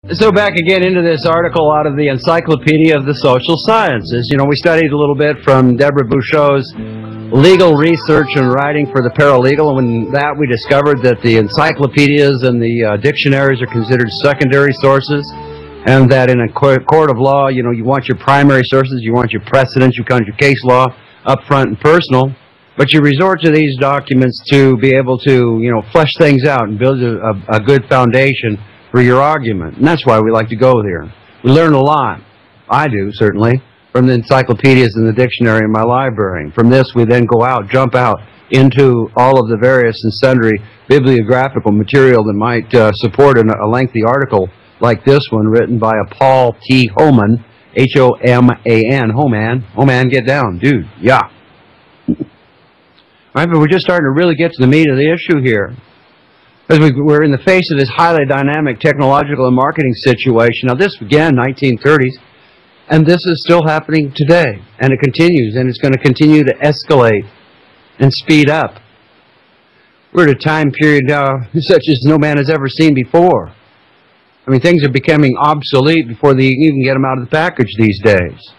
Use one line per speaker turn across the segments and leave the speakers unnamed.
So back again into this article out of the Encyclopedia of the Social Sciences. You know, we studied a little bit from Deborah Bouchot's legal research and writing for the paralegal, and in that we discovered that the encyclopedias and the dictionaries are considered secondary sources, and that in a court of law, you know, you want your primary sources, you want your precedents, you want your case law up front and personal, but you resort to these documents to be able to, you know, flesh things out and build a good foundation for your argument. And that's why we like to go there. We learn a lot. I do, certainly, from the encyclopedias and the dictionary in my library. From this, we then go out, jump out into all of the various and sundry bibliographical material that might support a lengthy article like this one written by a Paul T. Homan, H-O-M-A-N, Homan, get down, dude, yeah. All right, but we're just starting to really get to the meat of the issue here. Because we're in the face of this highly dynamic technological and marketing situation. Now, this began in the 1930s, and this is still happening today. And it continues, and it's going to continue to escalate and speed up. We're at a time period now such as no man has ever seen before. I mean, things are becoming obsolete before they even get them out of the package these days.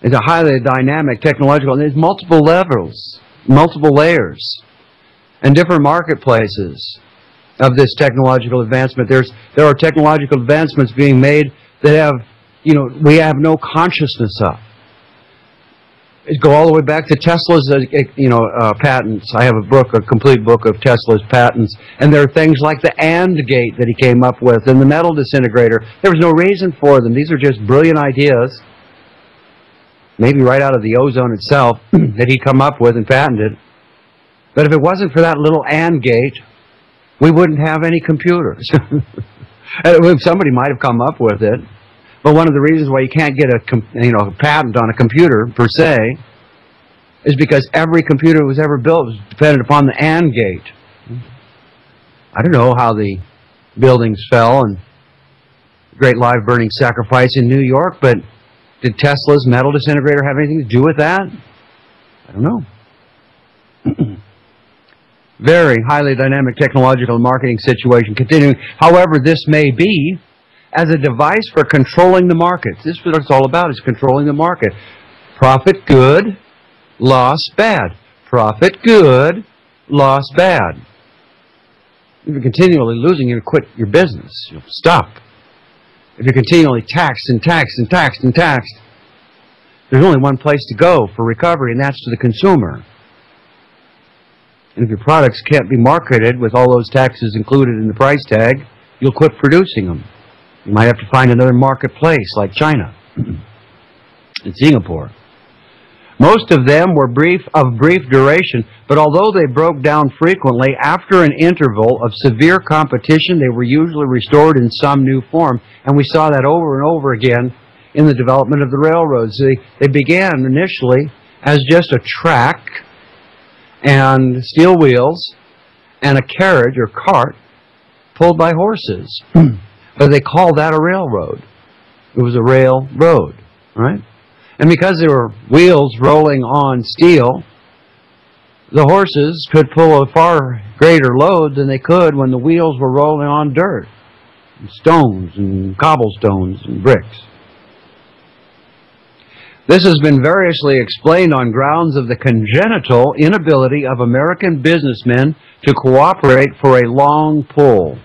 It's a highly dynamic technological, and there's multiple levels, multiple layers, and different marketplaces of this technological advancement. There are technological advancements being made that have, you know, we have no consciousness of. Go all the way back to Tesla's, patents. I have a complete book of Tesla's patents, and there are things like the AND gate that he came up with, and the metal disintegrator. There was no reason for them. These are just brilliant ideas, maybe right out of the ozone itself, that he come up with and patented. But if it wasn't for that little AND gate, we wouldn't have any computers. Somebody might have come up with it. But one of the reasons why you can't get a patent on a computer, per se, is because every computer that was ever built was dependent upon the AND gate. I don't know how the buildings fell and the Great Live Burning Sacrifice in New York, but did Tesla's metal disintegrator have anything to do with that? I don't know. Very highly dynamic technological and marketing situation continuing. However, this may be as a device for controlling the markets. This is what it's all about, is controlling the market. Profit good, loss bad. Profit good, loss bad. If you're continually losing, you're going to quit your business. You'll stop. If you're continually taxed and taxed and taxed and taxed, there's only one place to go for recovery, and that's to the consumer. And if your products can't be marketed with all those taxes included in the price tag, you'll quit producing them. You might have to find another marketplace like China and Singapore. Most of them were of brief duration, but although they broke down frequently, after an interval of severe competition, they were usually restored in some new form. And we saw that over and over again in the development of the railroads. They began initially as just a track and steel wheels and a carriage or cart pulled by horses. But they called that a railroad. It was a railroad, right? And because there were wheels rolling on steel, the horses could pull a far greater load than they could when the wheels were rolling on dirt, and stones and cobblestones and bricks. This has been variously explained on grounds of the congenital inability of American businessmen to cooperate for a long pull.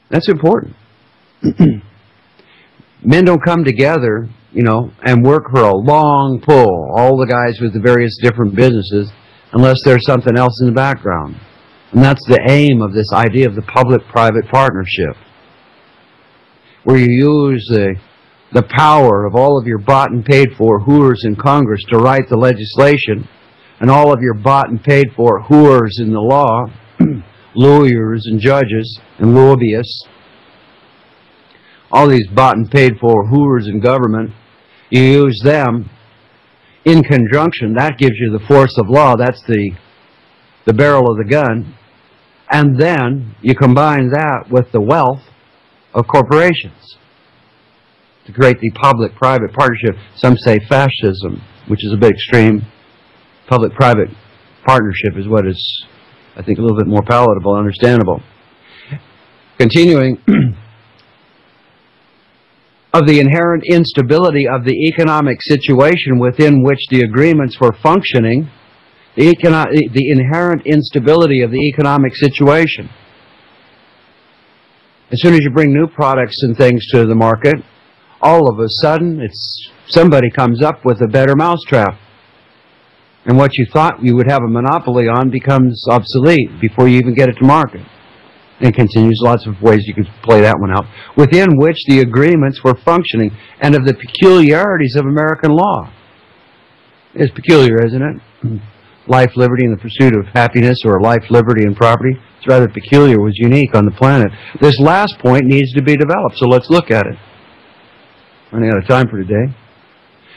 That's important. Men don't come together, you know, and work for a long pull, all the guys with the various different businesses, unless there's something else in the background. And that's the aim of this idea of the public-private partnership, where you use the power of all of your bought and paid for whores in Congress to write the legislation, and all of your bought and paid for whores in the law, lawyers and judges and lobbyists, all these bought and paid for whores in government, you use them in conjunction. That gives you the force of law. That's the barrel of the gun. And then you combine that with the wealth of corporations to create the public-private partnership. Some say fascism, which is a bit extreme. Public-private Partnership is what is, I think, a little bit more palatable and understandable. Continuing, of the inherent instability of the economic situation within which the agreements were functioning, the inherent instability of the economic situation. As soon as you bring new products and things to the market, all of a sudden, somebody comes up with a better mousetrap. And what you thought you would have a monopoly on becomes obsolete before you even get it to market. And continues, lots of ways you could play that one out, within which the agreements were functioning, and of the peculiarities of American law. It's peculiar, isn't it? Life, liberty, and the pursuit of happiness, or life, liberty, and property. It's rather peculiar, was unique on the planet. This last point needs to be developed, so let's look at it. Running out of time for today.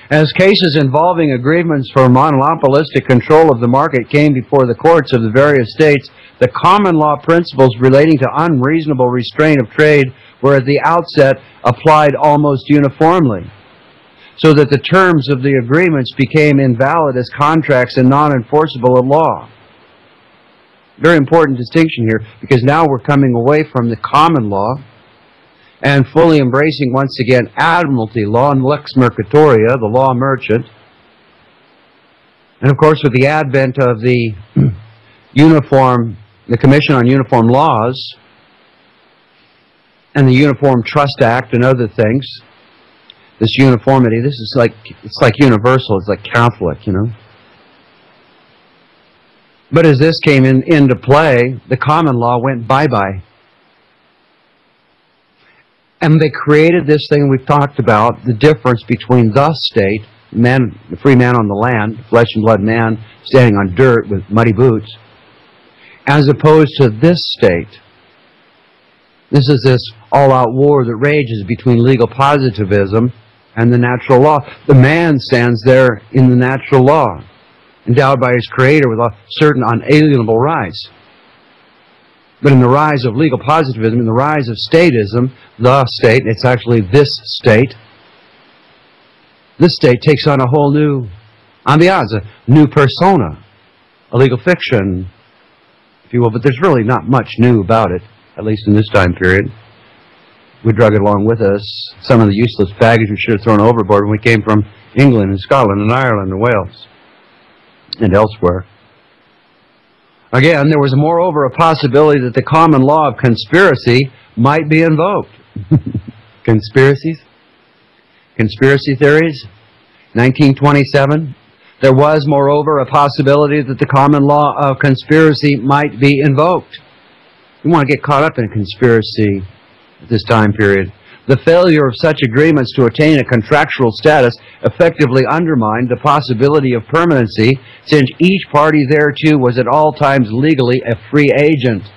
As cases involving agreements for monopolistic control of the market came before the courts of the various states, the common law principles relating to unreasonable restraint of trade were at the outset applied almost uniformly, so that the terms of the agreements became invalid as contracts and non-enforceable in law. Very important distinction here, because now we're coming away from the common law and fully embracing once again admiralty law and lex mercatoria, the law merchant. And of course, with the advent of the Commission on Uniform Laws and the Uniform Trust Act and other things, this uniformity, it's like universal, it's like Catholic, you know. But as this came into play, the common law went bye-bye. And they created this thing we've talked about, the difference between the state, man, the free man on the land, flesh and blood man standing on dirt with muddy boots, as opposed to this state. This is this all-out war that rages between legal positivism and the natural law. The man stands there in the natural law, endowed by his Creator with a certain unalienable rights. But in the rise of legal positivism, in the rise of statism, the state, it's actually this state takes on a whole new ambiance, a new persona, a legal fiction, if you will. But there's really not much new about it, at least in this time period. We drug it along with us. Some of the useless baggage we should have thrown overboard when we came from England and Scotland and Ireland and Wales and elsewhere. Again, there was moreover a possibility that the common law of conspiracy might be invoked. Conspiracies? Conspiracy theories? 1927. There was moreover a possibility that the common law of conspiracy might be invoked. You want to get caught up in a conspiracy at this time period. The failure of such agreements to attain a contractual status effectively undermined the possibility of permanency, since each party thereto was at all times legally a free agent.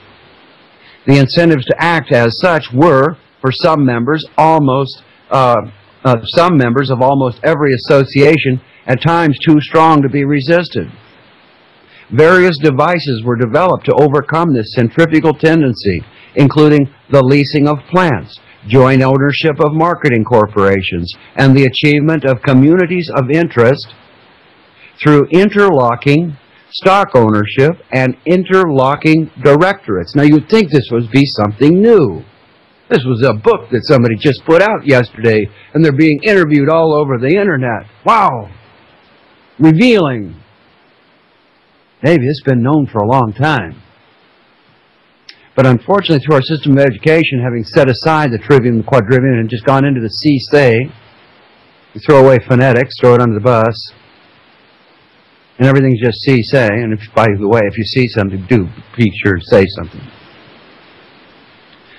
The incentives to act as such were, for some members of almost every association, at times too strong to be resisted. Various devices were developed to overcome this centrifugal tendency, including the leasing of plants, joint ownership of marketing corporations, and the achievement of communities of interest through interlocking stock ownership and interlocking directorates. Now, you'd think this would be something new. This was a book that somebody just put out yesterday, and they're being interviewed all over the internet. Wow! Revealing. Maybe it's been known for a long time. But unfortunately, through our system of education, having set aside the trivium, the quadrivium, and just gone into the see-say, you throw away phonetics, throw it under the bus, and everything's just see-say. And if, by the way, if you see something, do be sure to say something.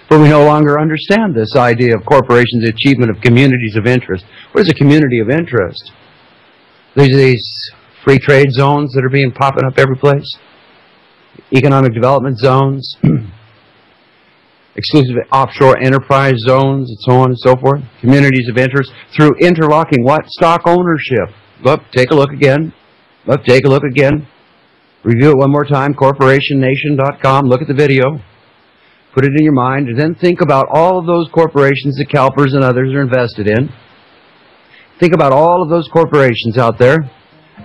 But we no longer understand this idea of corporations' achievement of communities of interest. What is a community of interest? These free trade zones that are popping up every place, economic development zones, exclusive offshore enterprise zones, and so on and so forth. Communities of interest through interlocking what? Stock ownership. Look, take a look again. Look, take a look again. Review it one more time, corporationnation.com. Look at the video. Put it in your mind, and then think about all of those corporations that CalPERS and others are invested in. Think about all of those corporations out there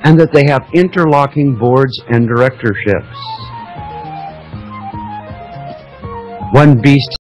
and that they have interlocking boards and directorships. One beast